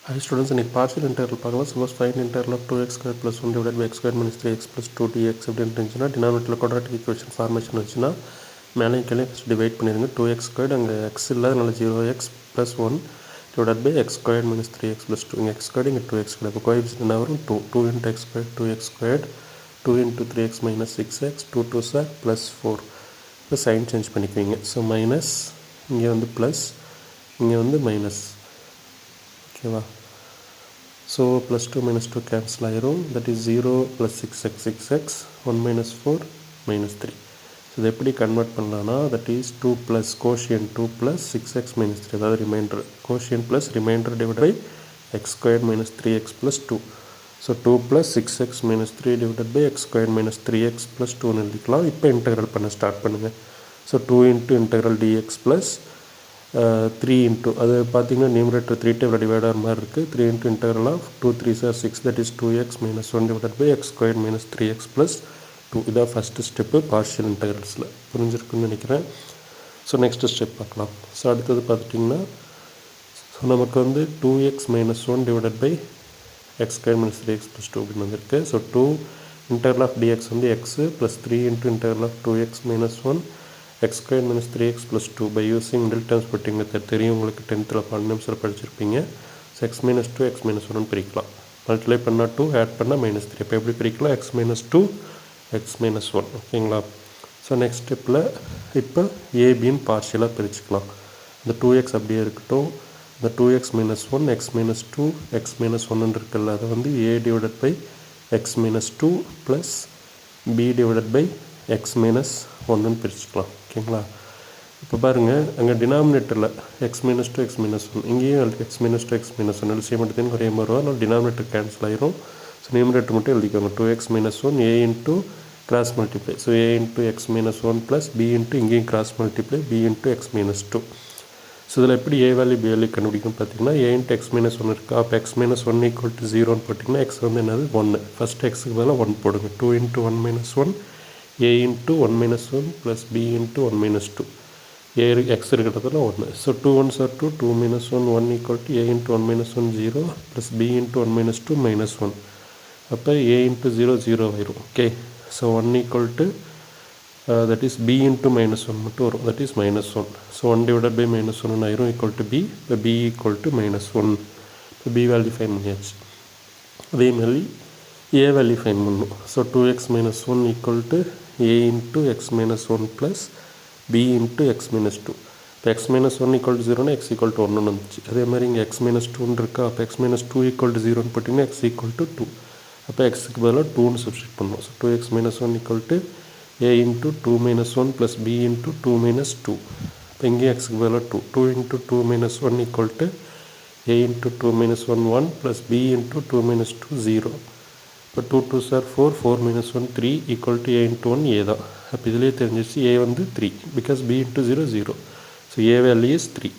Hi students, in partial integral பார்க்கலாம். Suppose find integral of 2x squared plus 1 divided by x squared minus 3x plus 2 dx அப்படின்னு இருந்துச்சுன்னா டினாமினேட்டரில் quadratic equation formation வந்துச்சுன்னா மேலே கீழே first divide பண்ணிடுங்க. 2x squared அங்கே x இல்லை, அதனால் 0x plus 1 divided by x squared minus 3x plus 2. இங்கே x squared இங்கே 2x squared. இப்போ கோஎஃபிஷியன்ட் என்ன வரும்? 2 into x squared 2x squared 2 into 3x minus 6x 2 2 சார் plus 4. இப்போ சைன் சேஞ்ச் பண்ணிக்குவீங்க. ஸோ மைனஸ் இங்கே வந்து ப்ளஸ் இங்கே வந்து மைனஸ். ஓகேவா? ஸோ ப்ளஸ் 2 minus 2 கேன்சல் ஆயிரும். That is 0 plus 6x 1 minus 4 minus 3. So இதை எப்படி கன்வெர்ட் பண்ணலான்னா that is 2 plus quotient 2 plus 6x minus 3, அதாவது remainder quotient plus remainder divide by x square minus 3x plus 2. So 2 plus 6x minus 3 divided by x squared minus 3x plus 2 எழுதிக்கலாம். இப்போ integral பண்ண start பண்ணுங்கள். So 2 into integral dx plus 3 into அது பார்த்தீங்கன்னா numerator 3 table divide ஆகிற மாதிரி இருக்குது. 3 into integral of 2 3 sir 6, that is 2x minus 1 divided by x squared minus 3x plus 2. இதான் ஃபஸ்ட்டு ஸ்டெப்பு பார்ஷியல் இன்டெக்ரல்ஸில். புரிஞ்சிருக்குன்னு நினைக்கிறேன். ஸோ நெக்ஸ்ட்டு ஸ்டெப் பார்க்கலாம். So அடுத்தது பார்த்துட்டிங்கன்னா ஸோ நமக்கு வந்து 2x minus 1 divided by x squared minus 3x plus 2 அப்படின்னு வந்திருக்கு. So 2 integral of dx வந்து x plus 3 into integral of 2x minus 1 x squared minus 3x plus 2 by using middle terms putting method தெரியும் உங்களுக்கு 10th பாலினாமியல்ஸில் படிச்சிருப்பீங்க. So x minus 2 x minus 1 பிரிக்கலாம். Multiply பண்ணால் 2 add பண்ணால் minus 3. இப்போ எப்படி பிரிக்கலாம்? x minus 2 x minus 1. ஓகேங்களா? ஸோ நெக்ஸ்ட் ஸ்டெப்பில் இப்போ ஏபின்னு பார்ஷியலாக பிரிச்சுக்கலாம். இந்த 2x அப்படியே இருக்கட்டும். இந்த 2x minus 1 x minus 2 x minus 1 இருக்குல்ல, அதை வந்து a divided by x minus 2 plus b divided by x minus 1 பிரிச்சுக்கலாம். ஓகேங்களா? இப்போ பாருங்கள், அங்கே டினாமினேட்டரில் x minus 2 x minus 1, இங்கேயும் x minus 2 x minus 1 LCM மட்டும் ஒரே மாதிரி வரும். அதனால் டினாமினேட்டர் கேன்சல் ஆயிரும். ஸோ நியூமரேட்டர் மட்டும் எழுதிக்கோங்க. 2x minus 1 a into cross multiply. So a into x minus 1 plus b into இங்கேயும் cross multiply b into x minus 2. So இதில் எப்படி a வேல்யூ b வேல்யூ கண்டுபிடிக்கணும் பார்த்தீங்கன்னா a into x minus 1 இருக்குது. அப்போ x minus 1 equal to 0ன்னு போட்டிங்கன்னா x வந்து என்னது 1. ஃபஸ்ட்டு எக்ஸுக்கு பதிலாக 1 போடுங்க. 2 into 1 minus 1 a into 1 minus 1 plus b into 1 minus 2. a x இருக்கிறதுல 1. So 2 1s are 2, 2 minus 1 1 equal to a into 1 minus 1 0 plus b into 1 minus 2 minus 1. அப்போ a into 0 0 ஆயிரும். Okay. So 1 equal to that is b into minus 1 மட்டும் வரும். that is minus 1. So 1 divided by minus 1 ஆயிரும் equal to b. இப்போ b equal to minus 1. இப்போ b value fine பண்ணியாச்சு. அதே மாதிரி a வேல்யூ ஃபைன் பண்ணணும். So 2x minus 1 equal to a into x minus 1 plus b into x minus 2. இப்போ x minus 1 equal to 0னா x equal to 1 வந்துச்சு. அதே மாதிரி இங்கே x minus 2 இருக்கா. அப்போ x minus 2 equal to 0ன்னு போட்டிங்கன்னா x equal to 2. அப்போ xக்கு பதிலாக 2ன்னு சப்ஸ்டிட் பண்ணணும். So 2x minus 1 equal to a into 2 minus 1 plus b into 2 minus 2. இப்போ இங்கேயும் xக்கு பதிலாக 2. 2 into 2 minus 1 equal to a into 2 minus 1 1 plus b into 2 minus 2 0. இப்போ 2 2s are 4, 4 minus 1 3 equal to a into 1 a தான். அப்போ இதிலே தெரிஞ்சிச்சு a வந்து 3 because b into 0 0. So a value is 3.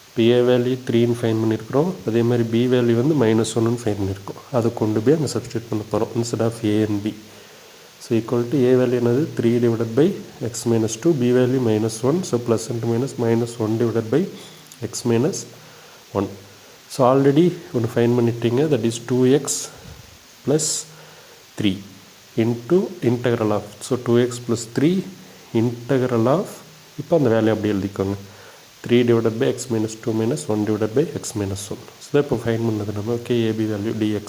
இப்போ a வேல்யூ 3ன்னு ஃபைன் பண்ணியிருக்கிறோம். அதே மாதிரி b வேல்யூ வந்து -1ன்னு ஃபைன் பண்ணியிருக்கோம். அதை கொண்டு போய் அங்கே சப்ஸ்டிட் பண்ண போகிறோம் instead of a and b. So equal to a value என்னது 3 divided by x minus 2, b value -1. So plus into minus -1 divided by x minus 1. So already ஒன்று ஃபைன் பண்ணிட்டீங்க. That is 2x plus 3 into integral of. So 2x plus 3 integral of. இப்போ அந்த value அப்படி எழுதிக்கோங்க. 3 divided by x minus 2 minus 1 divided by x minus 1. So இப்போ fine பண்ணது நம்ம okay ab value dx.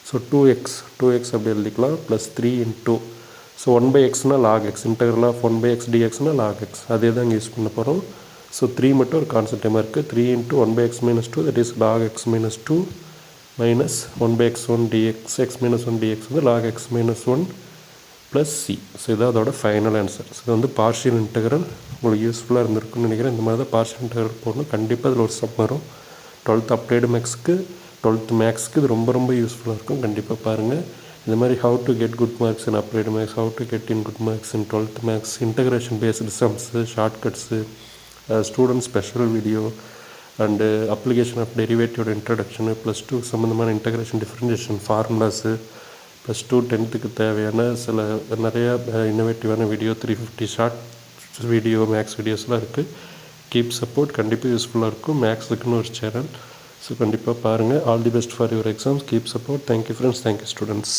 So 2x அப்படி எழுதிக்கலாம் plus 3 into. So 1 by xனா log x. integral of 1 by x dxனா log x. அதே தான் இங்கே யூஸ் பண்ண போகிறோம். ஸோ 3 மட்டும் ஒரு கான்ஸ்டன்ட் டைமாக இருக்குது. 3 into 1 by x minus 2, that is log x minus 2 minus 1 by x1 dx. x minus 1 dx வந்து log x minus 1 plus c. So இதான் அதோட ஃபைனல் ஆன்சர். ஸோ இது வந்து பார்ஷியல் இன்டெக்ரல் உங்களுக்கு யூஸ்ஃபுல்லாக இருந்திருக்குன்னு நினைக்கிறேன். இந்த மாதிரி தான் பார்ஷியல் இன்டெக்ரல் போடணும். கண்டிப்பாக இதில் ஒரு சம் வரும். 12th அப்ளைடு மேக்ஸ்க்கு 12th மேக்ஸ்க்கு இது ரொம்ப ரொம்ப யூஸ்ஃபுல்லாக இருக்கும். கண்டிப்பாக பாருங்கள். இந்த மாதிரி how to get good marks in applied maths, how to get in good marks in 12th maths, integration based sums, shortcuts, student special video and application of derivative introduction, +2 சம்மந்தமான இன்டகிரேஷன் டிஃப்ரென்ஷியேஷன் ஃபார்முலாஸு, +2 10th தேவையான சில நிறைய இன்னோவேட்டிவான video 350 short video maths வீடியோஸ்லாம் இருக்குது. Keep support. கண்டிப்பாக யூஸ்ஃபுல்லாக இருக்கும். மேக்ஸுக்குன்னு ஒரு சேனல் ஸோ கண்டிப்பாக பாருங்கள். All the best for your exams. Keep support. Thank you friends. Thank you students.